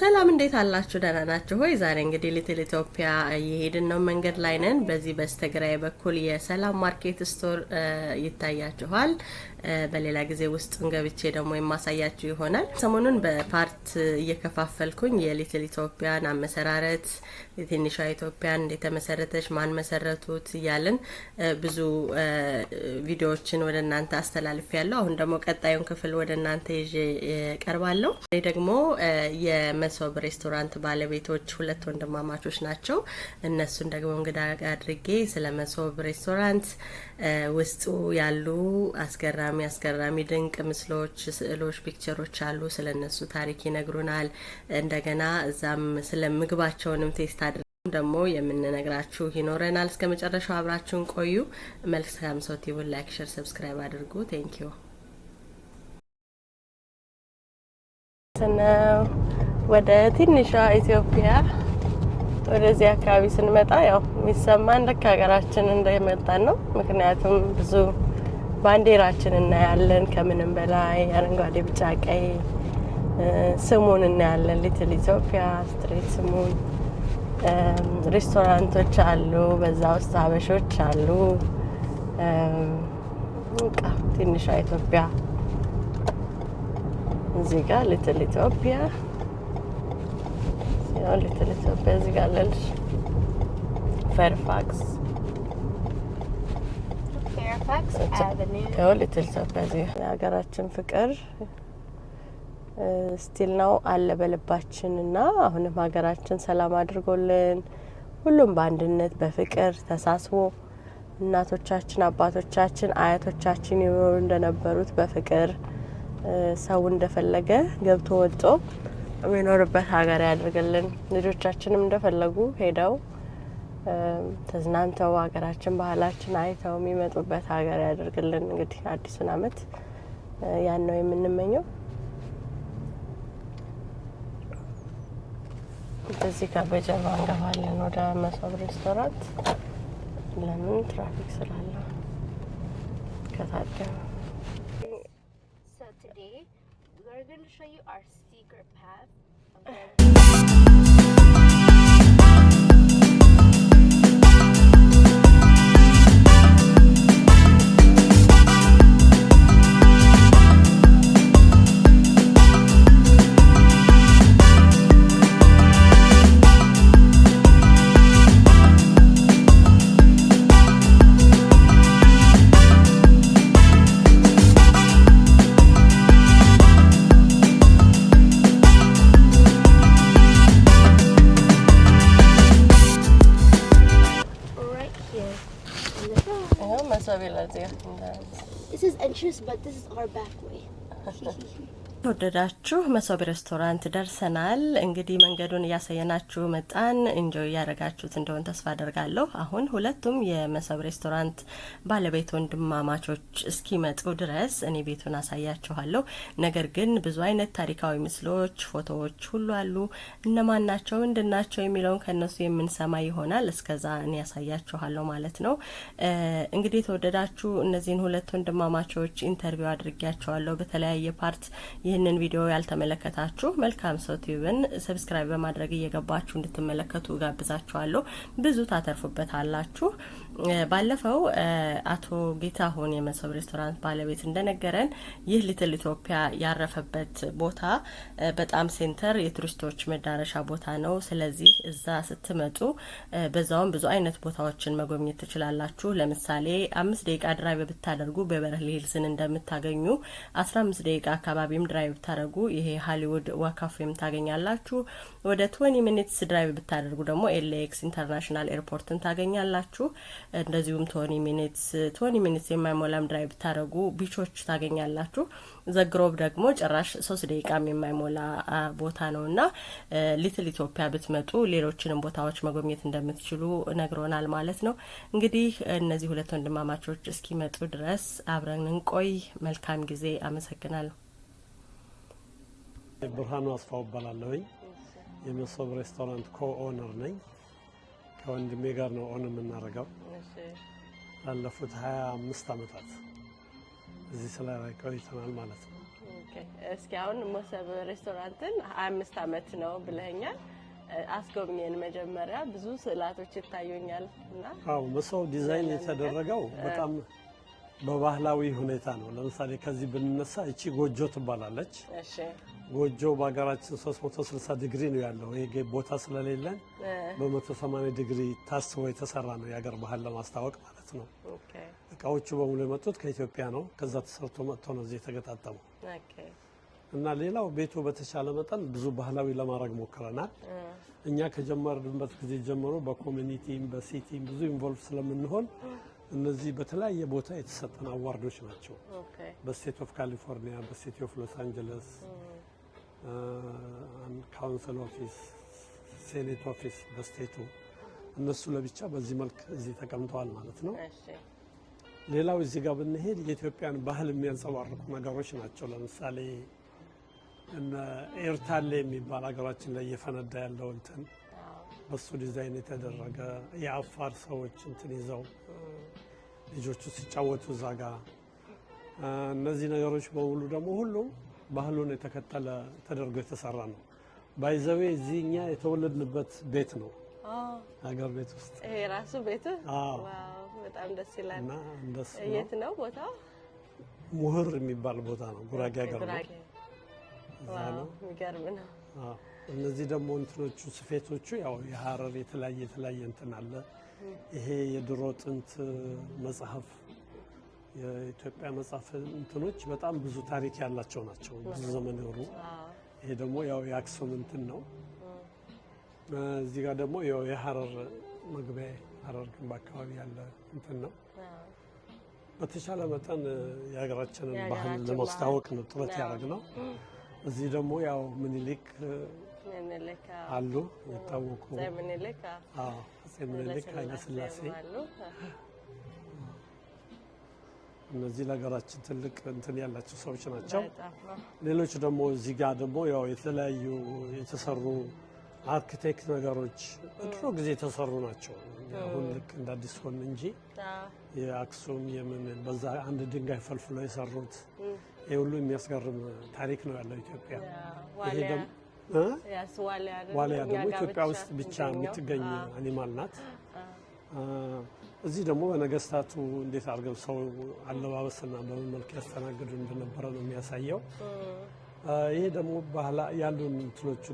ሰላም እንዴት አላችሁ? ደህና ናችሁ ሆይ? ዛሬ እንግዲህ ሊትል ኢትዮጵያ እየሄድን ነው። መንገድ ላይ ነን። በዚህ በስተግራይ በኩል የሰላም ማርኬት ስቶር ይታያችኋል። በሌላ ጊዜ ውስጥ ገብቼ ደግሞ የማሳያችሁ ይሆናል። ሰሞኑን በፓርት እየከፋፈልኩኝ የሊትል ኢትዮጵያን አመሰራረት፣ የትንሿ ኢትዮጵያን እንዴት ተመሰረተች፣ ማን መሰረቱት እያልን ብዙ ቪዲዮዎችን ወደ እናንተ አስተላልፌያለሁ። አሁን ደግሞ ቀጣዩን ክፍል ወደ እናንተ ይዤ ቀርባለሁ። ደግሞ የመሶብ ሬስቶራንት ባለቤቶች ሁለት ወንድማማቾች ናቸው። እነሱን ደግሞ እንግዳ አድርጌ ስለ መሶብ ሬስቶራንት ውስጡ ያሉ አስገራሚ ድንቅ ምስሎች፣ ስዕሎች፣ ፒክቸሮች አሉ። ስለነሱ ታሪክ ይነግሩናል። እንደገና እዛም ስለ ምግባቸውንም ቴስት አድርገን ደግሞ የምንነግራችሁ ይኖረናል። እስከ መጨረሻው አብራችሁን ቆዩ። መልካም ሰው ቲቪ ላይክ፣ ሼር፣ ሰብስክራይብ አድርጉ። ቴንክ ዩ። ወደ ትንሿ ኢትዮጵያ ወደዚህ አካባቢ ስንመጣ ያው የሚሰማን ልክ ሀገራችን እንደመጣን ነው። ምክንያቱም ብዙ ባንዲራችን እናያለን። ከምንም በላይ አረንጓዴ፣ ቢጫ፣ ቀይ ስሙን እናያለን። ሊትል ኢትዮጵያ ስትሬት ስሙን፣ ሬስቶራንቶች አሉ፣ በዛ ውስጥ ሀበሾች አሉ። ትንሿ ኢትዮጵያ እዚህ ጋር ሊትል ኢትዮጵያ ሊትል ኢትዮጵያ እዚህ ጋር አለልሽ። ፌርፋክስ አቨኒው ሊትል ኢትዮጵያ እዚህ የሀገራችን ፍቅር ስቲል ነው አለ በልባችን እና አሁንም ሀገራችን ሰላም አድርጎልን ሁሉም በአንድነት በፍቅር ተሳስቦ እናቶቻችን፣ አባቶቻችን፣ አያቶቻችን ይኖሩ እንደነበሩት በፍቅር ሰው እንደፈለገ ገብቶ ወጥቶ የሚኖርበት ሀገር ያድርግልን። ልጆቻችንም እንደፈለጉ ሄደው ተዝናንተው ሀገራችን ባህላችን አይተው የሚመጡበት ሀገር ያድርግልን። እንግዲህ አዲሱን አመት ያን ነው የምንመኘው። እዚህ ጋር በጀርባ እንገባለን ወደ መሶብ ሬስቶራንት። ለምን ትራፊክ ስላለ ከታደለ we're going to show you our secret path. This is entrance, but this is our back way. ወደዳችሁ መሶብ ሬስቶራንት ደርሰናል። እንግዲህ መንገዱን እያሳየናችሁ መጣን። ኢንጆይ ያደረጋችሁት እንደሆነ ተስፋ አደርጋለሁ። አሁን ሁለቱም የመሶብ ሬስቶራንት ባለቤት ወንድማማቾች እስኪመጡ ድረስ እኔ ቤቱን አሳያችኋለሁ። ነገር ግን ብዙ አይነት ታሪካዊ ምስሎች፣ ፎቶዎች ሁሉ አሉ። እነማን ናቸው ምንድናቸው የሚለውን ከነሱ የምንሰማ ይሆናል። እስከዛ እኔ ያሳያችኋለሁ ማለት ነው። እንግዲህ ተወደዳችሁ እነዚህን ሁለት ወንድማማቾች ኢንተርቪው አድርጌያቸዋለሁ በተለያየ ፓርት። ይህንን ቪዲዮ ያልተመለከታችሁ መልካም ሰው ቲቪን ሰብስክራይብ በማድረግ እየገባችሁ እንድትመለከቱ ጋብዛችኋለሁ። ብዙ ታተርፉበታላችሁ። ባለፈው አቶ ጌታሁን የመሶብ ሬስቶራንት ባለቤት እንደነገረን ይህ ሊትል ኢትዮጵያ ያረፈበት ቦታ በጣም ሴንተር የቱሪስቶች መዳረሻ ቦታ ነው። ስለዚህ እዛ ስትመጡ በዛውም ብዙ አይነት ቦታዎችን መጎብኘት ትችላላችሁ። ለምሳሌ 5 ደቂቃ ድራይቭ ብታደርጉ በበረሊ ሂልስን እንደምታገኙ 15 ደቂቃ አካባቢም ድራይቭ ብታደርጉ ይሄ ሃሊውድ ዋካፌም ታገኛላችሁ። ወደ 20 ሚኒትስ ድራይቭ ብታደርጉ ደግሞ ኤልኤክስ ኢንተርናሽናል ኤርፖርትን ታገኛላችሁ። እንደዚሁም 20 ሚኒትስ የማይሞላም ድራይቭ ብታደርጉ ቢቾች ታገኛላችሁ። ዘግሮብ ደግሞ ጭራሽ 3 ደቂቃም የማይሞላ ቦታ ነውና ሊትል ኢትዮጵያ ብትመጡ ሌሎችንም ቦታዎች መጎብኘት እንደምትችሉ ነግሮናል ማለት ነው። እንግዲህ እነዚህ ሁለት ወንድማማቾች እስኪመጡ ድረስ አብረን እንቆይ። መልካም ጊዜ። አመሰግናለሁ። ብርሃኑ አስፋው እባላለሁኝ። የመሶብ ሬስቶራንት ኮኦነር ነኝ። ከወንድሜ ጋር ነው ኦን የምናደርገው። ላለፉት 25 አመታት እዚህ ስለቆይተናል ማለት ነው። ኦኬ እስኪ አሁን መሶብ ሬስቶራንትን 25 ዓመት ነው ብለኛል። አስጎብኘን መጀመሪያ ብዙ ስዕላቶች ይታዩኛል እና አዎ መሶብ ዲዛይን የተደረገው በጣም በባህላዊ ሁኔታ ነው። ለምሳሌ ከዚህ ብንነሳ እቺ ጎጆ ትባላለች። እሺ ጎጆ በሀገራችን 360 ዲግሪ ነው ያለው። ይሄ ቦታ ስለሌለን በ180 ዲግሪ ታስቦ የተሰራ ነው የሀገር ባህል ለማስተዋወቅ ማለት ነው። ኦኬ እቃዎቹ በሙሉ የመጡት ከኢትዮጵያ ነው። ከዛ ተሰርቶ መጥቶ ነው እዚህ የተገጣጠመው። ኦኬ እና ሌላው ቤቱ በተቻለ መጠን ብዙ ባህላዊ ለማድረግ ሞክረናል። እኛ ከጀመርንበት ጊዜ ጀምሮ በኮሚኒቲም በሲቲም ብዙ ኢንቮልቭ ስለምንሆን እነዚህ በተለያየ ቦታ የተሰጠን አዋርዶች ናቸው። ኦኬ በስቴት ኦፍ ካሊፎርኒያ፣ በሲቲ ኦፍ ሎስ አንጀለስ፣ ካውንስል ኦፊስ፣ ሴኔት ኦፊስ በስቴቱ እነሱ ለብቻ በዚህ መልክ እዚህ ተቀምጠዋል ማለት ነው። እሺ ሌላው እዚህ ጋር ብንሄድ የኢትዮጵያን ባህል የሚያንጸባርቁ ነገሮች ናቸው። ለምሳሌ እነ ኤርታሌ የሚባል ሀገራችን ላይ እየፈነዳ ያለው እንትን በሱ ዲዛይን የተደረገ የአፋር ሰዎች እንትን ይዘው ልጆቹ ሲጫወቱ እዛ ጋር እነዚህ ነገሮች በሙሉ ደግሞ ሁሉም ባህሉን የተከተለ ተደርጎ የተሰራ ነው። ባይዘዌ እዚህኛ የተወለድንበት ቤት ነው። ሀገር ቤት ውስጥ ይሄ ራሱ ቤት አዎ በጣም ደስ ይላል። እና እንደሱ የት ነው ቦታው? ሙህር የሚባል ቦታ ነው። ጉራጌ ሀገር ነው። ዋው የሚገርም ነው። አዎ እነዚህ ደግሞ እንትኖቹ ስፌቶቹ ያው የሀረር የተለያየ እንትን አለ። ይሄ የድሮ ጥንት መጽሐፍ የኢትዮጵያ መጽሐፍ እንትኖች በጣም ብዙ ታሪክ ያላቸው ናቸው። ብዙ ዘመን ይኖሩ። ይሄ ደግሞ ያው የአክሱም እንትን ነው። እዚህ ጋር ደግሞ ያው የሀረር መግቢያ ሀረር ግንብ አካባቢ ያለ እንትን ነው። በተቻለ መጠን የሀገራችንን ባህል ለማስተዋወቅ ነው ጥረት ያደረግነው። እዚህ ደግሞ ያው ምኒልክ አሉ የታወቁ ምኒልክ ምኒልክ ኃይለ ሥላሴ እነዚህ ለሀገራችን ትልቅ እንትን ያላቸው ሰዎች ናቸው። ሌሎች ደግሞ እዚህ ጋር ደግሞ ያው የተለያዩ የተሰሩ አርኪቴክት ነገሮች በድሮ ጊዜ የተሰሩ ናቸው። አሁን ልክ እንደ አዲስ ሆን እንጂ የአክሱም የምን በዛ አንድ ድንጋይ ፈልፍሎ የሰሩት ይሄ ሁሉ የሚያስገርም ታሪክ ነው ያለው ኢትዮጵያ። ይሄ ደግሞ ዋልያ ደግሞ ኢትዮጵያ ውስጥ ብቻ የምትገኝ አኒማል ናት። እዚህ ደግሞ በነገስታቱ እንዴት አድርገው ሰው አለባበስና በምን መልክ ያስተናግዱ እንደነበረ ነው የሚያሳየው። ይሄ ደግሞ ባህላ ያሉን እንትኖቹ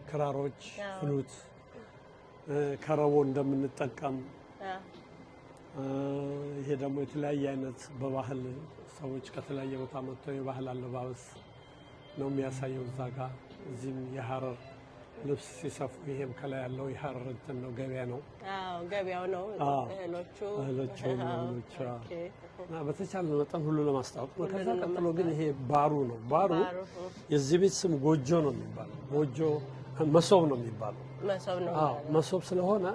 ክራሮች፣ ፍሉት፣ ከረቦ እንደምንጠቀም ይሄ ደግሞ የተለያየ አይነት በባህል ሰዎች ከተለያየ ቦታ መጥተው የባህል አለባበስ ነው የሚያሳየው እዛ ጋር። እዚህም የሀረር ልብስ ሲሰፉ ይሄም ከላይ ያለው የሀረር እንትን ነው፣ ገበያ ነው። አዎ ገበያው ነው። እህሎቹ እና በተቻለ መጠን ሁሉ ለማስታወቅ ነው። ከዛ ቀጥሎ ግን ይሄ ባሩ ነው። ባሩ የዚህ ቤት ስም ጎጆ ነው የሚባለው። ጎጆ መሶብ ነው የሚባለው። መሶብ ነው። አዎ መሶብ ስለሆነ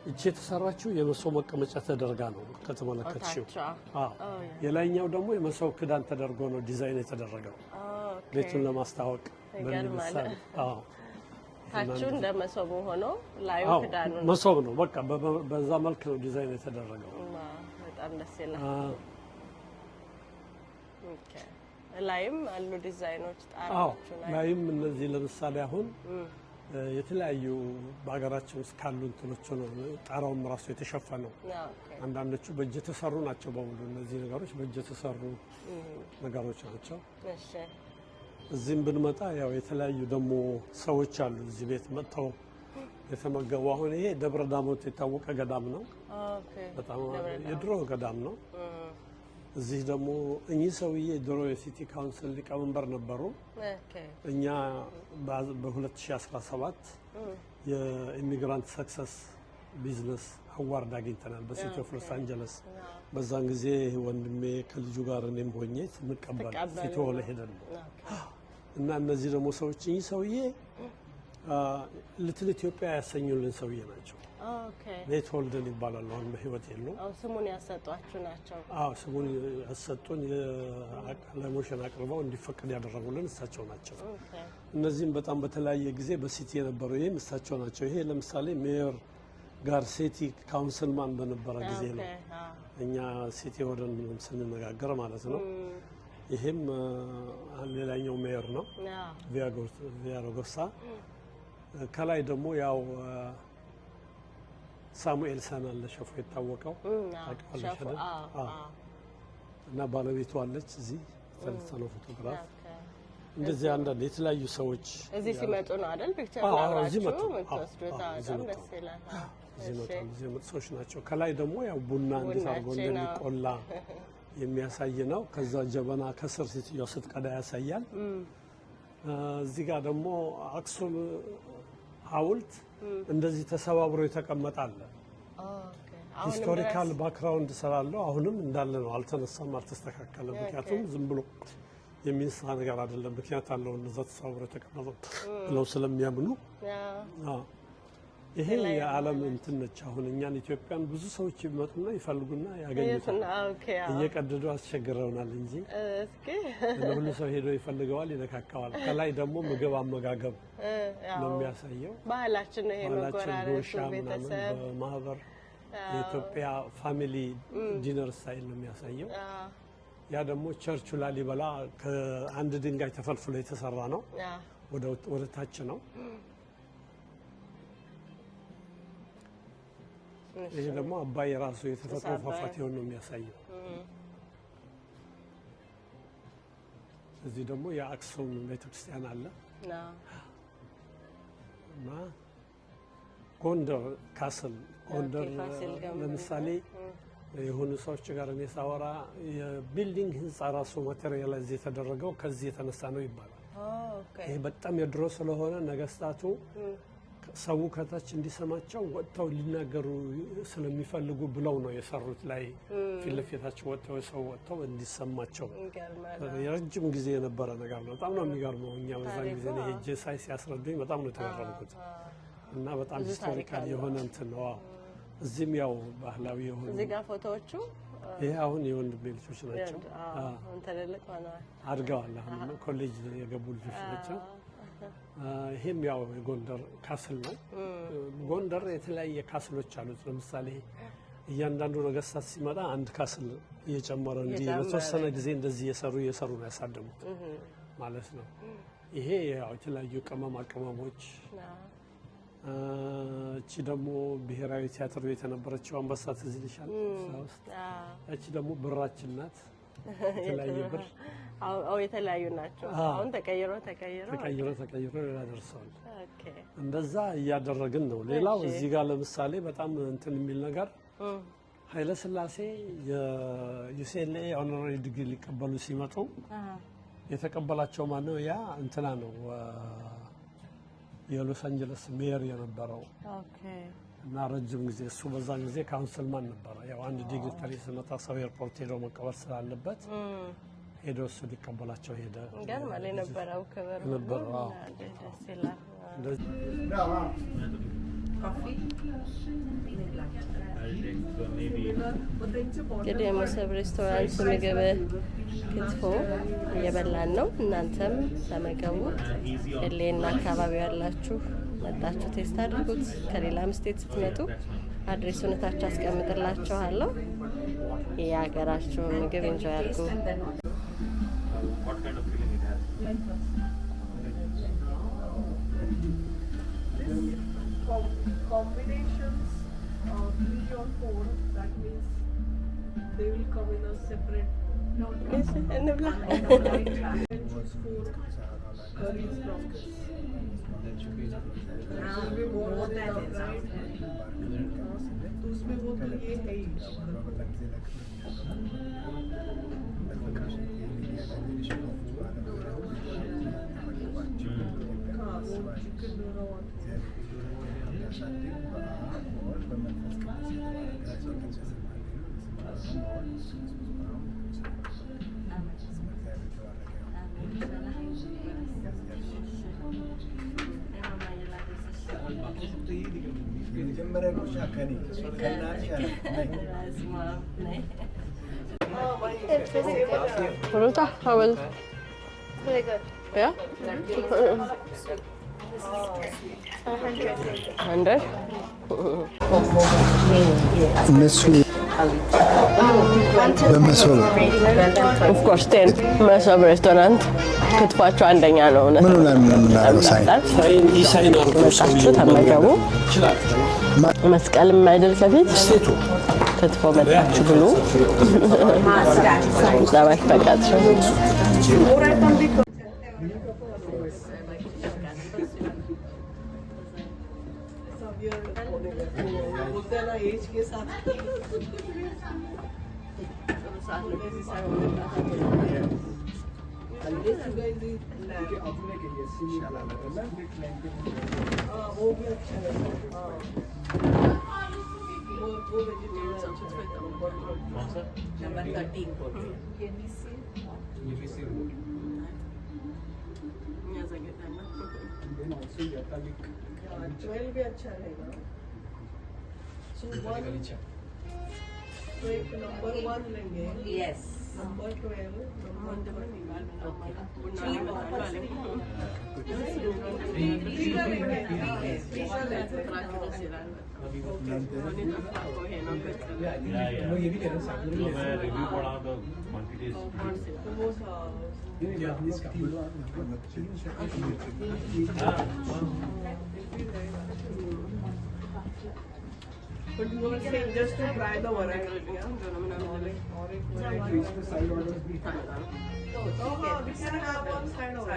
እቺ የተሰራችው የመሶብ መቀመጫ ተደርጋ ነው ከተመለከትሽው። አዎ የላይኛው ደግሞ የመሶብ ክዳን ተደርጎ ነው ዲዛይን የተደረገው ቤቱን ለማስታወቅ በሚመስል። አዎ ታቹ እንደ መሶብ ሆኖ ላዩ ክዳኑ መሶብ ነው። በቃ በዛ መልክ ነው ዲዛይን የተደረገው። በጣም ደስ ይላል። ኦኬ ላይም አሉ ዲዛይኖች ጣራዎቹ ላይ ላይም እነዚህ ለምሳሌ አሁን የተለያዩ በሀገራችን ውስጥ ካሉ እንትኖች ነው ጣራውም ራሱ የተሸፈነው። አንዳንዶቹ በእጅ የተሰሩ ናቸው። በሙሉ እነዚህ ነገሮች በእጅ የተሰሩ ነገሮች ናቸው። እሺ እዚህም ብንመጣ ያው የተለያዩ ደግሞ ሰዎች አሉ እዚህ ቤት መጥተው የተመገቡ። አሁን ይሄ ደብረ ዳሞት የታወቀ ገዳም ነው። በጣም የድሮ ገዳም ነው። እዚህ ደግሞ እኚህ ሰውዬ ድሮ የሲቲ ካውንስል ሊቀመንበር ነበሩ። እኛ በ2017 የኢሚግራንት ሰክሰስ ቢዝነስ አዋርድ አግኝተናል በሲቲ ኦፍ ሎስ አንጀለስ። በዛን ጊዜ ወንድሜ ከልጁ ጋር እኔም ሆኜ እንቀበል ሲቲ ሆለ ሄደን ነው። እና እነዚህ ደግሞ ሰዎች እኚህ ሰውዬ ልትል ኢትዮጵያ ያሰኙልን ሰውዬ ናቸው። ሌት ሆልደን ይባላሉ። አሁን በህይወት የሉም። ስሙን ያሰጧችሁ ናቸው? አዎ ስሙን ያሰጡን ለሞሽን አቅርበው እንዲፈቀድ ያደረጉልን እሳቸው ናቸው። እነዚህም በጣም በተለያየ ጊዜ በሲቲ የነበሩ ይህም እሳቸው ናቸው። ይሄ ለምሳሌ ሜየር ጋር ሲቲ ካውንስልማን በነበረ ጊዜ ነው እኛ ሲቲ ሆደን ስንነጋገር ማለት ነው። ይሄም ሌላኛው ሜየር ነው ቪያጎሳ። ከላይ ደግሞ ያው ሳሙኤል ሰናለ ሸፎ የታወቀው ታውቃለሽ እና ባለቤቱ አለች እዚህ የተነሳነው ፎቶግራፍ። እንደዚህ አንዳንድ የተለያዩ ሰዎች እዚህ ሲመጡ ነው አይደል ፒክቸር እዚህ መጡ እዚህ መጡ ሰዎች ናቸው። ከላይ ደግሞ ያው ቡና እንዴት አድርጎ እንደሚቆላ የሚያሳይ ነው። ከዛ ጀበና ከስር ሴትዮዋ ስትቀዳ ያሳያል። እዚህ ጋር ደግሞ አክሱም ሐውልት እንደዚህ ተሰባብሮ የተቀመጠ አለ። ሂስቶሪካል ባክግራውንድ ስላለው አሁንም እንዳለ ነው፣ አልተነሳም፣ አልተስተካከለም። ምክንያቱም ዝም ብሎ የሚንሳ ነገር አይደለም፣ ምክንያት አለው። እነዛ ተሰባብሮ የተቀመጠ ብለው ስለሚያምኑ ይሄ የዓለም እንትን ነች። አሁን እኛን ኢትዮጵያን ብዙ ሰዎች ይመጡና ይፈልጉና ያገኙታል። እየቀደዱ አስቸግረውናል እንጂ ሁሉ ሰው ሄዶ ይፈልገዋል፣ ይነካካዋል። ከላይ ደግሞ ምግብ አመጋገብ ነው የሚያሳየው። ባህላችን ነው ይሄ መጎራረሱ፣ ቤተሰብ በማህበር የኢትዮጵያ ፋሚሊ ዲነር ስታይል ነው የሚያሳየው። ያ ደግሞ ቸርቹ ላሊበላ ከአንድ ድንጋይ ተፈልፍሎ የተሰራ ነው። ወደ ታች ነው። ይሄ ደግሞ አባይ ራሱ የተፈጥሮ ፏፏቴውን ነው የሚያሳየው። እዚህ ደግሞ የአክሱም ቤተክርስቲያን አለ እና ጎንደር ካስል ጎንደር ለምሳሌ የሆኑ ሰዎች ጋር እኔ ሳወራ የቢልዲንግ ህንፃ ራሱ ማቴሪያላይዝ የተደረገው ከዚህ የተነሳ ነው ይባላል። ይሄ በጣም የድሮ ስለሆነ ነገስታቱ ሰው ከታች እንዲሰማቸው ወጥተው ሊናገሩ ስለሚፈልጉ ብለው ነው የሰሩት። ላይ ፊት ለፊታቸው ወጥተው ሰው ወጥተው እንዲሰማቸው የረጅም ጊዜ የነበረ ነገር ነው። በጣም ነው የሚገርመው። እኛ በዛን ጊዜ ነው ሄጄ ሳይ ሲያስረዱኝ በጣም ነው የተገረምኩት። እና በጣም ሂስቶሪካል የሆነ እንትን ነው። እዚህም ያው ባህላዊ የሆነ እዚህ ጋር ፎቶዎቹ ይሄ አሁን የወንድሜ ልጆች ናቸው። ትልልቅ ሆነዋል፣ አድገዋል። አሁን ኮሌጅ የገቡ ልጆች ናቸው። ይሄም ያው የጎንደር ካስል ነው። ጎንደር የተለያየ ካስሎች አሉት። ለምሳሌ እያንዳንዱ ነገስታት ሲመጣ አንድ ካስል እየጨመረ እንዲህ በተወሰነ ጊዜ እንደዚህ እየሰሩ ነው ያሳደሙት ማለት ነው። ይሄ ያው የተለያዩ ቅመሞች እቺ ደግሞ ብሔራዊ ቲያትር ቤት የነበረችው አንበሳ ትዝ ይልሻል? እቺ ደግሞ ብራችን ናት። የተለያየ ብር የተለያዩ ናቸው። አሁን ተቀይሮ ሌላ ደርሰዋል። እንደዛ እያደረግን ነው። ሌላው እዚህ ጋር ለምሳሌ በጣም እንትን የሚል ነገር ኃይለ ሥላሴ የዩሲኤልኤ ኦኖራሪ ዲግሪ ሊቀበሉ ሲመጡ የተቀበላቸው ማነው? ያ እንትና ነው የሎስ አንጀለስ ሜየር የነበረው እና ረጅም ጊዜ እሱ በዛን ጊዜ ካውንስልማን ነበረ። ያው አንድ ዲግሪ ተሪ ሲመጣ ሰው ኤርፖርት ሄዶ መቀበል ስላለበት ሄዶ እሱ ሊቀበላቸው ሄደ። ግን ማለት የነበረው ክብር ነበረው። ደስ ይላል። እንግዲህ የመሶብ ሬስቶራንት ምግብ ክትፎ እየበላን ነው። እናንተም ተመገቡ። ኤሌና አካባቢው ያላችሁ መጣችሁ ቴስት አድርጉት። ከሌላም ስቴት ስትመጡ አድሬሱን ታች አስቀምጥላችኋለሁ። የሀገራችሁን ምግብ ኢንጆይ አድርጉ። Combinations 3 or 4, that means they will come in a separate. Choose 4 curries from this. Will be more than that, right? तो उसमें वो तो ये है ही. Chicken roll How well? Very good. Yeah? 100 እነሱ በመሶብ ኦፍኮርስ 10 መሶብ ሬስቶራንት ክትፏቸው አንደኛ ነው። እውነት ምን ላይ የምናደርገው ሳይን መጣችሁ ተመገቡ። መስቀል የማይደል ከፊት ክትፎ መጣችሁ ብሉ። ለማለት በቃችሁ። एज के साथ वो भी अच्छा है। वो नंबर 13 12 भी अच्छा रहेगा। So तो एक नंबर 1 लेंगे। Yes. Number 12 number But you were saying just to try the variety, yeah? और एक variety. Oh, we can have one side of it.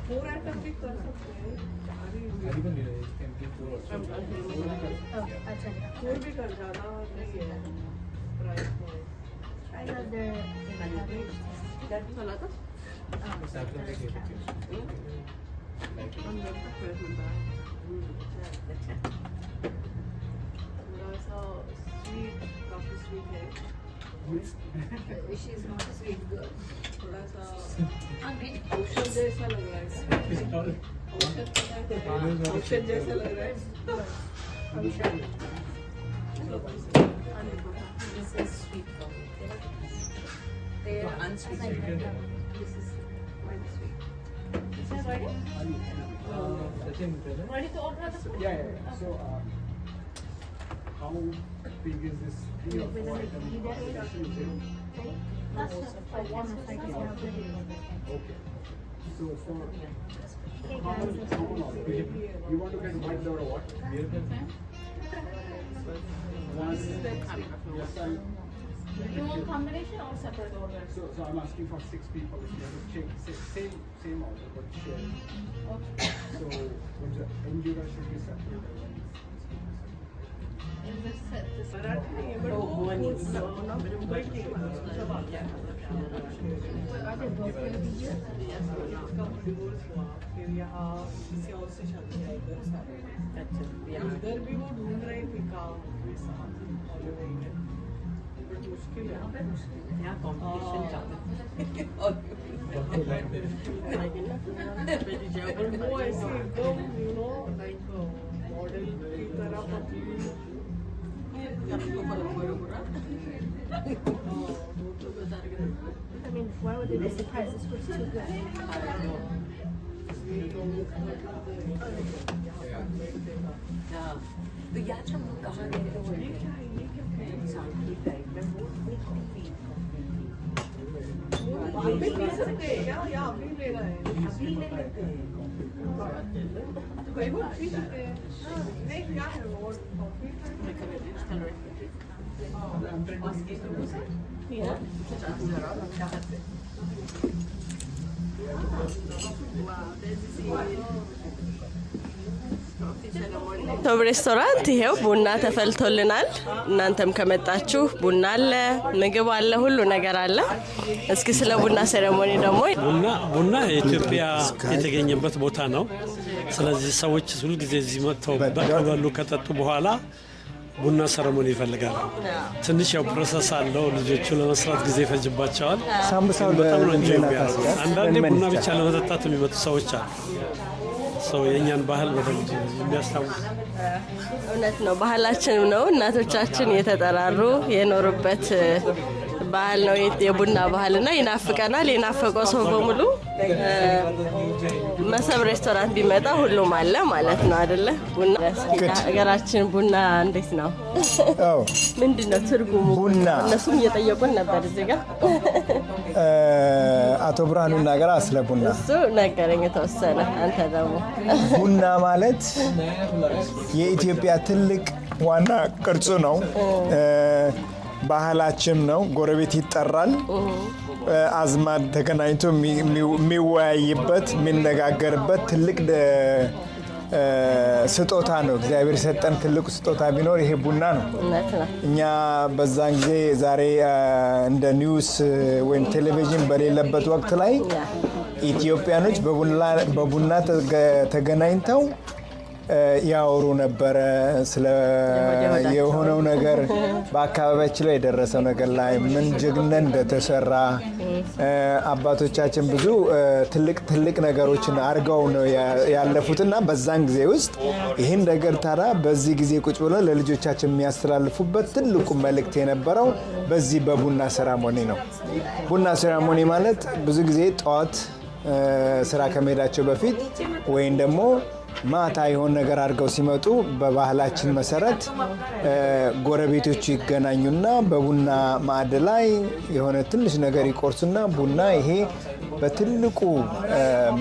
Four items भी कर सकते हैं। फोर भी कर जाना नहीं है प्राइस में। थोड़ा सा स्वीट, काफी स्वीट है। She's not a sweet girl. थोड़ा सा औषध जैसा लग रहा है। औषध जैसा लग रहा है। This is sweet coffee. They are unsweet. This is quite sweet. Ready to order? Yeah. So, how big is this? 3 or 4 items? Okay. So for you want to get white or what? One. Yes, You want combination or separate order? so I'm asking for 6 people. If you have to check same order but share. Okay. So Indira should be separate. Is this set? This Marathi नहीं है, but वो foods ना मुंबई के सब आ गया। इसका डिवोर्स हुआ, फिर यहाँ किसी और से शादी आई इधर सारे। इधर भी वो ढूंढ रही थी काम वैसा हॉलीवुड में, बट मुश्किल है। यहाँ कंपटीशन चालू है। वो ऐसे एकदम लाइक मॉडल की तरह पतली। I mean, why would they be surprised? This was too good. तो याद हम लोग कहाँ गए थे वो सांकी टाइप में वो अभी पी सकते हैं क्या? या अभी ले रहे हैं? अभी ले लेते हैं तो कई बार पी सकते हैं। नहीं क्या है वो कॉफी? ቶብ ሬስቶራንት ይሄው ቡና ተፈልቶልናል። እናንተም ከመጣችሁ ቡና አለ፣ ምግብ አለ፣ ሁሉ ነገር አለ። እስኪ ስለ ቡና ሴሬሞኒ ደግሞ ቡና የኢትዮጵያ የተገኘበት ቦታ ነው። ስለዚህ ሰዎች ሁሉ ጊዜ እዚህ መጥተው በቀበሉ ከጠጡ በኋላ ቡና ሴሬሞኒ ይፈልጋሉ። ትንሽ ያው ፕሮሰስ አለው። ልጆቹ ለመስራት ጊዜ ይፈጅባቸዋል። ሳምቡሳው በጣም ነው እንጂ አንዳንዴ ቡና ብቻ ለመጠጣት የሚመጡ ሰዎች አሉ። ሰው የኛን ባህል በደንብ የሚያስታውስ እውነት ነው። ባህላችንም ነው። እናቶቻችን የተጠራሩ የኖሩበት ባህል ነው የቡና ባህልና ይናፍቀናል። የናፈቀው ሰው በሙሉ መሰብ ሬስቶራንት ቢመጣ ሁሉም አለ ማለት ነው አይደለ? ቡና ሀገራችን ቡና እንዴት ነው? አዎ ምንድነው ትርጉሙ? ቡና እነሱም እየጠየቁን ነበር እዚህ ጋር። አቶ ብርሃኑ ይናገራ ስለ ቡና። እሱ ነገረኝ የተወሰነ። አንተ ደግሞ ቡና ማለት የኢትዮጵያ ትልቅ ዋና ቅርጹ ነው። ባህላችን ነው። ጎረቤት ይጠራል። አዝማድ ተገናኝቶ የሚወያይበት የሚነጋገርበት ትልቅ ስጦታ ነው። እግዚአብሔር የሰጠን ትልቁ ስጦታ ቢኖር ይሄ ቡና ነው። እኛ በዛን ጊዜ ዛሬ እንደ ኒውስ ወይም ቴሌቪዥን በሌለበት ወቅት ላይ ኢትዮጵያኖች በቡና ተገናኝተው ያወሩ ነበረ። ስለ የሆነው ነገር በአካባቢያችን ላይ የደረሰው ነገር ላይ ምን ጀግነን እንደተሰራ አባቶቻችን ብዙ ትልቅ ነገሮችን አድርገው ነው ያለፉትና በዛን ጊዜ ውስጥ ይህን ነገር ታዲያ በዚህ ጊዜ ቁጭ ብለው ለልጆቻችን የሚያስተላልፉበት ትልቁ መልእክት የነበረው በዚህ በቡና ሴሬሞኒ ነው። ቡና ሴሬሞኒ ማለት ብዙ ጊዜ ጠዋት ስራ ከመሄዳቸው በፊት ወይም ደግሞ ማታ የሆነ ነገር አድርገው ሲመጡ በባህላችን መሰረት ጎረቤቶቹ ይገናኙና በቡና ማዕድ ላይ የሆነ ትንሽ ነገር ይቆርሱና ቡና ይሄ በትልቁ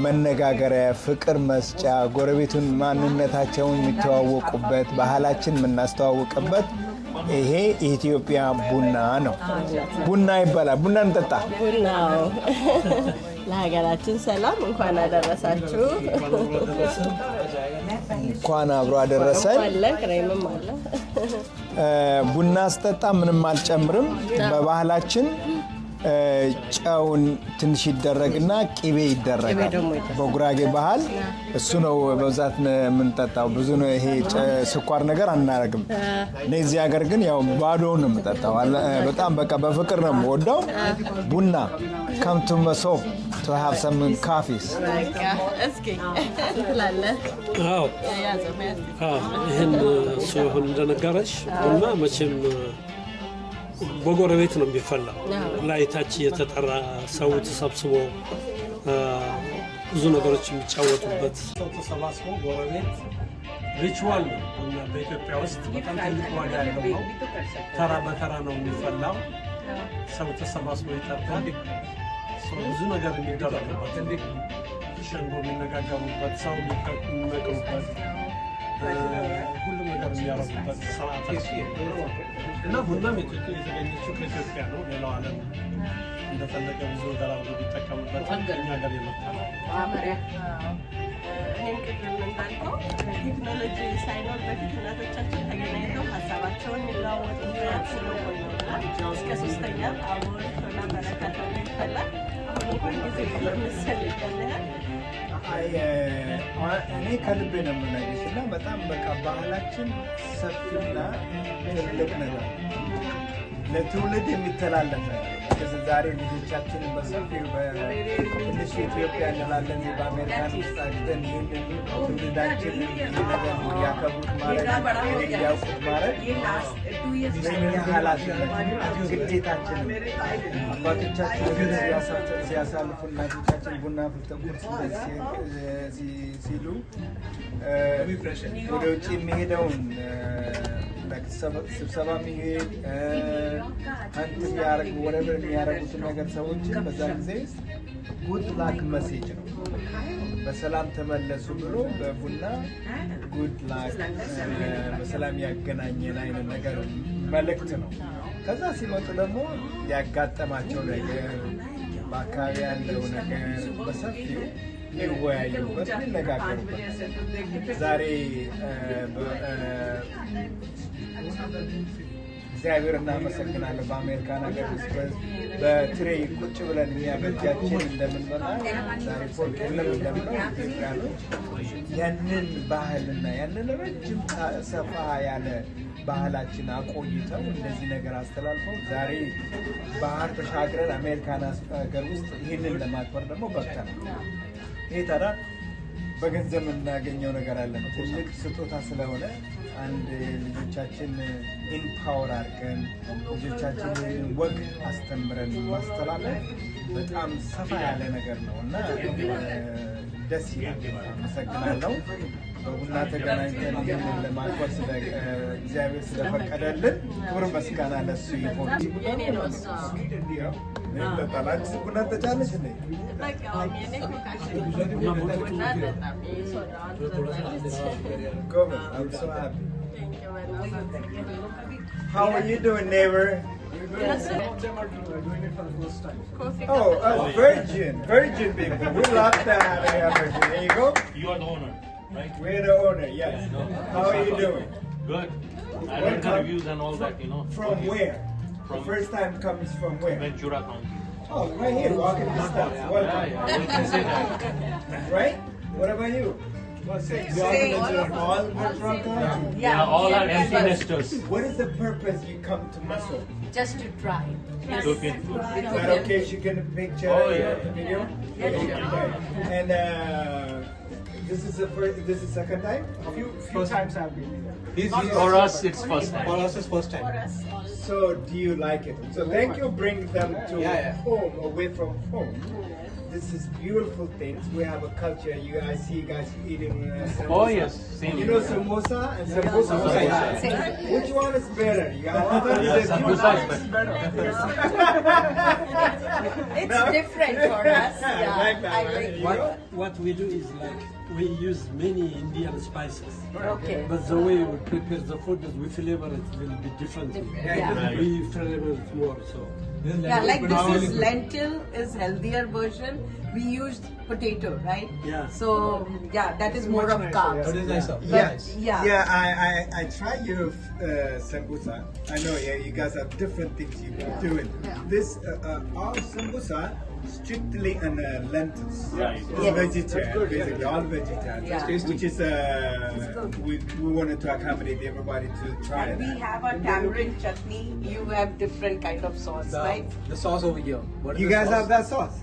መነጋገሪያ፣ ፍቅር መስጫ፣ ጎረቤቱን ማንነታቸውን የሚተዋወቁበት፣ ባህላችን የምናስተዋውቅበት ይሄ የኢትዮጵያ ቡና ነው። ቡና ይባላል። ቡና እንጠጣ። ቡናው ለሀገራችን ሰላም እንኳን አደረሳችሁ። እንኳን አብሮ አደረሰን። አለ ክሬምም አለ። ቡና ስጠጣ ምንም አልጨምርም። በባህላችን ጨውን ትንሽ ይደረግና ቅቤ ይደረጋል። በጉራጌ ባህል እሱ ነው በብዛት የምንጠጣው። ብዙ ነው ይሄ ስኳር ነገር አናረግም። እዚህ ሀገር ግን ያው ባዶውን ነው የምጠጣው። በጣም በቃ በፍቅር ነው የምወደው። ቡና come to Masob to have some coffees። እስኪ ትላለ? አዎ ይሄን እሱ ይሁን እንደነገረሽ ቡና መቼም በጎረቤት ነው የሚፈላው። ላይታች የተጠራ ሰው ተሰብስቦ ብዙ ነገሮች የሚጫወቱበት ሰው ተሰባስቦ ጎረቤት ሪቹዋል ነው። በኢትዮጵያ ውስጥ በጣም ትልቅ ዋጋ ያለው ነው። ተራ በተራ ነው የሚፈላው። ሰው ተሰባስቦ ይጠጣል። ብዙ ነገር የሚደረግበት ሸንጎ የሚነጋገሩበት፣ ሰው የሚመክሩበት፣ ሁሉም ነገር የሚያረጉበት ሰዓት እና ቡናም የተገኘችው ከኢትዮጵያ ነው። ሌላው ዓለም እንደፈለገ ብዙ ነገር አድርጎ ቢጠቀሙበት እኛ ሀገር የመጣ ነው። እኔም ቅድም እንዳልከው ቴክኖሎጂ ሳይኖር በፊት እናቶቻችን ተገናኝተው ሀሳባቸውን የሚለዋወጡበት ስለሆነ እስከ ሶስተኛ አቦል ቶና በረከት ይፈላል። ሁልጊዜ ምስል ይገለል። እኔ ከልቤ ነው የምነግርሽ እና በጣም በቃ ባህላችን ሰፊና ትልቅ ነገር ለትውልድ የሚተላለፍ ነገር ዛሬ ልጆቻችንን በሰፊው በትንሹ ኢትዮጵያ እንላለን። በአሜሪካን ውስጥ አግተን ይህንን ትውልዳችን ነገር እንዲያከብሩት ማድረግ እንዲያውቁት ማድረግ የእኛ ኃላፊነት ግዴታችን። አባቶቻችን ሲያሳልፉ እናቶቻችን ቡና ፍልተው ቁርስ ሲሉ ወደ ውጭ የሚሄደውን ስብሰባ የሚሄድ አንት የሚያደርጉ ወደበር የሚያደርጉትን ነገር ሰዎችን በዛ ጊዜ ጉድ ላክ መሴጅ ነው። በሰላም ተመለሱ ብሎ በቡና ጉድ ላክ በሰላም ያገናኘን አይነት ነገር መልእክት ነው። ከዛ ሲመጡ ደግሞ ያጋጠማቸው ነገር በአካባቢ ያለው ነገር በሰፊው ሊወያዩበት ሊነጋገሩበት ዛሬ እግዚአብሔር እናመሰግናለን። በአሜሪካን ሀገር ውስጥ በትሬ ቁጭ ብለን እኛ በእጃችን እንደምንበላ ዛሬ ፎርክ የለም እንደምለው ኢትዮጵያኖች ያንን ባህልና ያንን ረጅም ሰፋ ያለ ባህላችን አቆይተው እንደዚህ ነገር አስተላልፈው ዛሬ ባህር ተሻግረን አሜሪካን ሀገር ውስጥ ይህንን ለማክበር ደግሞ በቅተናል። ይሄ ታዲያ በገንዘብ የምናገኘው ነገር አለ ነው። ትልቅ ስጦታ ስለሆነ አንድ ልጆቻችን ኢምፓወር አድርገን ልጆቻችንን ወግ አስተምረን ማስተላለፍ በጣም ሰፋ ያለ ነገር ነው እና ደስ ይላል። አመሰግናለሁ። በቡና ተገናኝተን ይህንን ለማክበር እግዚአብሔር ስለፈቀደልን ክብር ምስጋና ለሱ ይሁን። ቡና ተቻለች ነ How are you doing, neighbor? Oh, virgin people. We love that. Virgin. There you go. You are the owner, right? We're the owner, yes. How are you doing? Good. I read the reviews and all that, you know. From where? From the first time comes from where? Ventura County. Oh, right here, walking the steps. Welcome. Yeah, you can say that. Right? What about you? All Ventura County? Yeah, all are empty nesters. What is the purpose you come to Muscle? Just to try. Ethiopian food. Is that okay? She can picture video? Okay. And this is second time? Few times I've been here. For us, it's first time. For us, it's first time. So do you like it? So thank you bring them to home, away from home. This is beautiful things. We have a culture. I see you guys eating samosa. Oh yes, same. You know samosa and sambusa? Which one is better? Sambusa is better. It's different for us. Yeah, I like What we do is like we use many Indian spices. Okay. But the way we prepare the food, we flavor it will be different. Yeah. We flavor it more. So. Yeah, like this is lentil is healthier version. We used potato, right? Yeah. So yeah, that is more of carbs. That is nice. I try your sambusa. I know you guys have different things you do it. This our sambusa strictly on lentils. Right. Vegetarian, basically all vegetarian. Which is we wanted to accommodate everybody to try And we that. have a tamarind chutney. You have different kind of sauce, right? The sauce over here. What is You the guys sauce? have that sauce?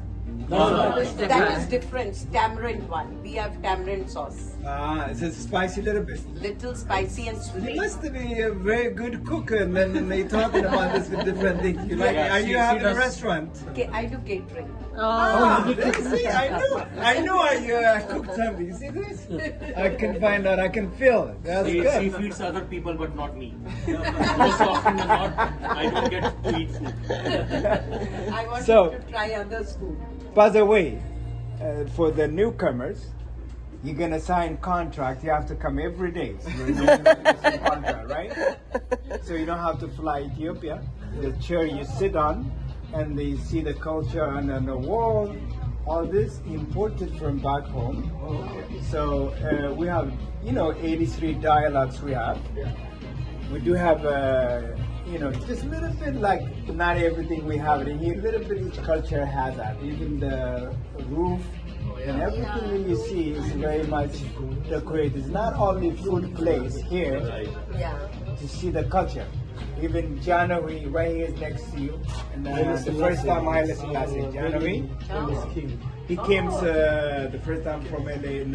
That is different. Tamarind one. We have tamarind sauce. It's a spicy little bit. Little spicy and You sweet. must be a very good cook, and then they're talking about this with different things. You like? Yeah, Are you she having a does. restaurant? Okay, I do catering. See, I know you cooked something. You see this? I can find out. I can feel it. That's She good. feeds other people, but not me. Most often than not, I don't get to eat food. I want So- you to try others' food. By the way, for the newcomers, you're gonna sign contract. You have to come every day. So you're gonna sign contract, right? So you don't have to fly Ethiopia. The chair you sit on, and they see the culture and on the wall. All this imported from back home. So we have, 83 dialects we have. We do have, just a little bit like not everything we have in here. A little bit each culture has that. Even the roof and everything you see is very much decorated. It's not only food place here Yeah. to see the culture. Even January, right here is next to you. And the first time Haile Selassie, January, he came the first time from LA. And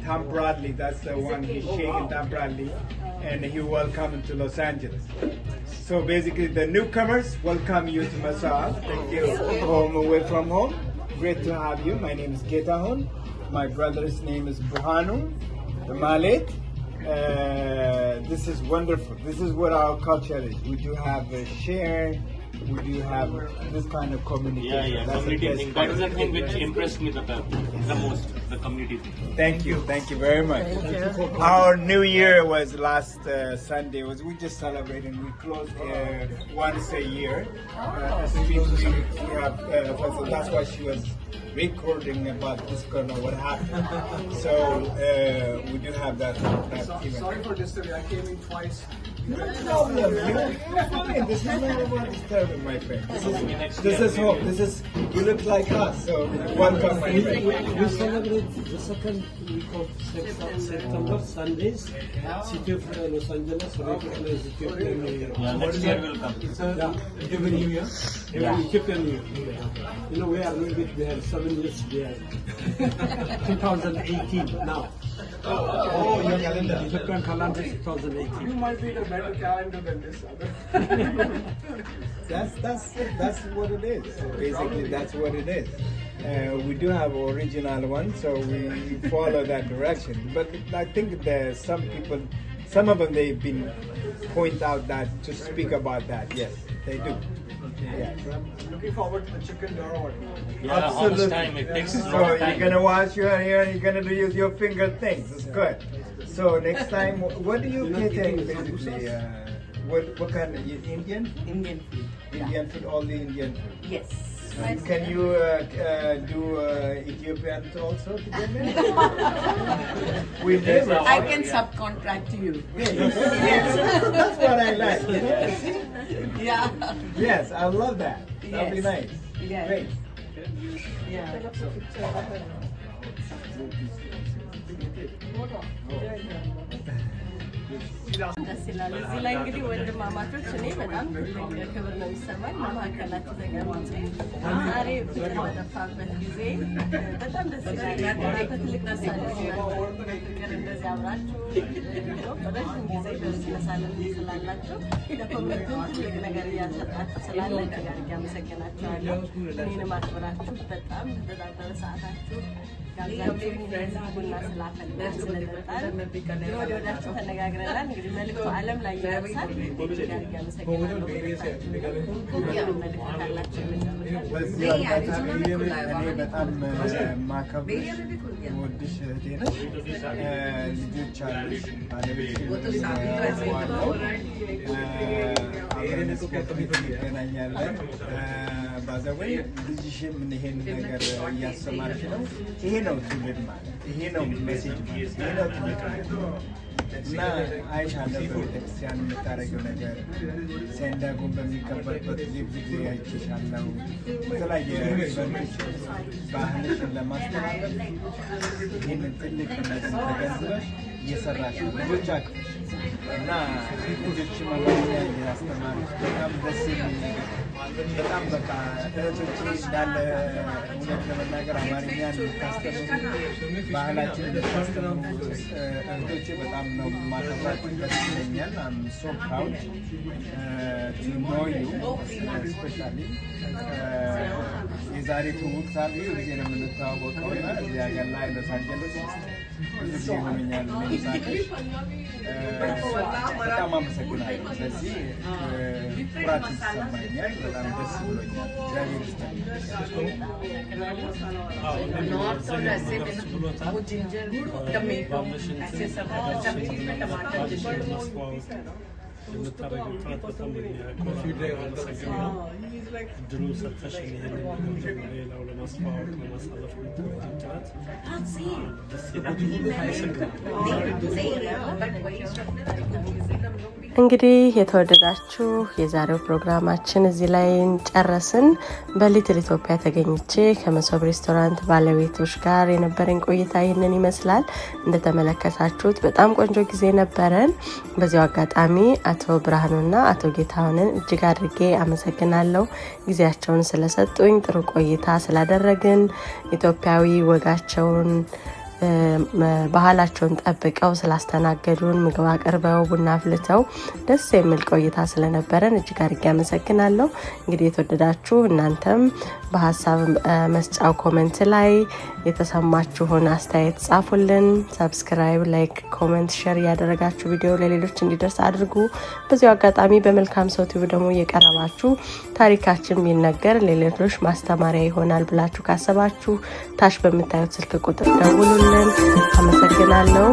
Tom Bradley, that's the one he's shaking Tom Bradley, and he welcomed to Los Angeles. So basically, the newcomers welcome you to Masal. Thank you. Home away from home. Great to have you. My name is Getahon. My brother's name is Buhanu, the Malit. This is wonderful. This is what our culture is. We do have a share would you have this kind of community? Yeah, That's community the best thing. part. That is the thing which impressed me the most, the community thing. Thank you very much. Our New Year was last Sunday. We just celebrated. We closed once a year. That's why she was recording about this corner, what happened. So we do have that event. Sorry for disturbing. I came in twice. No problem. This is not about disturbing, my friend. This is home. You look like us. So welcome, my friend. We celebrate the second week of September, Sundays. City of Los Angeles recognizes Ethiopian New Year. Next year will come. Ethiopian New Year. Ethiopian New Year. You know, we are a little bit behind, 7 years behind. 2018 now. Oh, your calendar. Ethiopian calendar is 2018. You might be in a better calendar than this other. That's what it is. Basically, that's what it is. We do have original one, so we follow that direction. But I think there's some people, some of them they've been point out that to speak about that. Yes, they do. Yeah. Looking forward to the chicken door. Yeah, all this time. It takes a So lot of you're time. gonna wash your hair and you're gonna use your finger things. It's good. So next time, what do you cater basically? What kind of Indian? Indian food. Indian food, all the Indian food. Yes. Can you do Ethiopian also together? We never. I can subcontract to you. That's what I like. Yeah. Yes, I love that. That'd be Yes. nice. Yes. Great. Yeah. ደስ ይላል። እዚህ ላይ እንግዲህ ወንድማማቾች እኔ በጣም ክብር ነው የሚሰማኝ በመካከላችሁ ተገኝቼ ዛሬ ፍቅር በጠፋበት ጊዜ በጣም ደስ ይላል። በትልቅ ምሳሌ ፍቅር እንደዚህ አብራችሁ በረዥም ጊዜ በዚህ መሳለን ስላላችሁ ለኮሚኒቲ ትልቅ ነገር እያሰጣችሁ ስላለ ከጋር ያመሰግናችኋለሁ። እኔንም አክብራችሁ በጣም በሰዓታችሁ ጋብዛችሁ ቡና ስላፈላችሁ ስለጠጣን ወዲያችሁ ተነጋግረናል። እንግዲህ መልዕክቱ ዓለም ላይ ይደርሳል። ጋር ያመሰግናለሁ። መልዕክት ካላችሁ በዚህ አጋጣሚ እኔ በጣም ማከብርሽ ወድሽ እህቴ ነሽ። ልጆች አሉሽ፣ ባለቤትሽ ዋለው አብረን እስከ ትምህርት እንገናኛለን። ባዘወይ ልጅሽም ይሄን ነገር እያስተማርሽ ነው። ይሄ ነው ትውልድ ማለት፣ ይሄ ነው ሜሴጅ ማለት፣ ይሄ ነው ትምህርት እና አይሻለሁ በቤተክርስቲያን የምታደርገው ነገር ሴንዳጎን በሚከበርበት ጊዜ ብዙ ጊዜ አይቼሻለሁ። በተለያየ ኢቨንቶች ባህልሽን ለማስተላለፍ ይህንን ትልቅነትን ተገንዝበሽ እየሰራሽ ነው። ልጆች አቅፈሽ እና ልጆች መማሪያ እያስተማርሽ በጣም ደስ የሚል ነገር በጣም በቃ እህቶቼ እንዳለ እውነት ለመናገር አማርኛ እንድታስተምሩ ባህላችን እንድታስተምሩ እህቶቼ በጣም ነው ማከብራችሁ። ደስ ይለኛል። I'm so proud to know you especially የዛሬ ትውውቅ ሳል ብዙ ጊዜ ነው የምንተዋወቀው እና እዚህ ሀገር ላይ ሎስ አንጀለስ ውስጥ ብዙ ጊዜ ሆኖኛል ሳቅሽ። በጣም አመሰግናለሁ። ስለዚህ ኩራት ይሰማኛል። በጣም ደስ ብሎኛል። እግዚአብሔር ይስጥልኝ። नॉर्थ और ऐसे में वो ginger tomato ऐसे सब चीज में टमाटर የምታደርገው ጥረት በጣም አመሰግናለሁ። ድሉ ሰጥተሽ ይሄንን ሌላው ለማስተዋወቅ ለማሳለፍ የምታደርገው ጥረት ደስ እንግዲህ የተወደዳችሁ የዛሬው ፕሮግራማችን እዚህ ላይ ጨረስን። በሊትል ኢትዮጵያ ተገኝቼ ከመሶብ ሬስቶራንት ባለቤቶች ጋር የነበረን ቆይታ ይህንን ይመስላል። እንደተመለከታችሁት በጣም ቆንጆ ጊዜ ነበረን። በዚሁ አጋጣሚ አቶ ብርሃኑና አቶ ጌታሁንን እጅግ አድርጌ አመሰግናለሁ። ጊዜያቸውን ስለሰጡኝ ጥሩ ቆይታ ስላደረግን ኢትዮጵያዊ ወጋቸውን ባህላቸውን ጠብቀው ስላስተናገዱን ምግብ አቅርበው ቡና አፍልተው ደስ የሚል ቆይታ ስለነበረን እጅግ አድርጌ አመሰግናለሁ። እንግዲህ የተወደዳችሁ እናንተም በሀሳብ መስጫው ኮሜንት ላይ የተሰማችሁን አስተያየት ጻፉልን። ሰብስክራይብ፣ ላይክ፣ ኮሜንት፣ ሼር እያደረጋችሁ ቪዲዮ ለሌሎች እንዲደርስ አድርጉ። በዚሁ አጋጣሚ በመልካም ሰው ቲቪ ደግሞ እየቀረባችሁ ታሪካችን ቢነገር ለሌሎች ማስተማሪያ ይሆናል ብላችሁ ካሰባችሁ ታች በምታዩት ስልክ ቁጥር ደውሉልን። አመሰግናለሁ።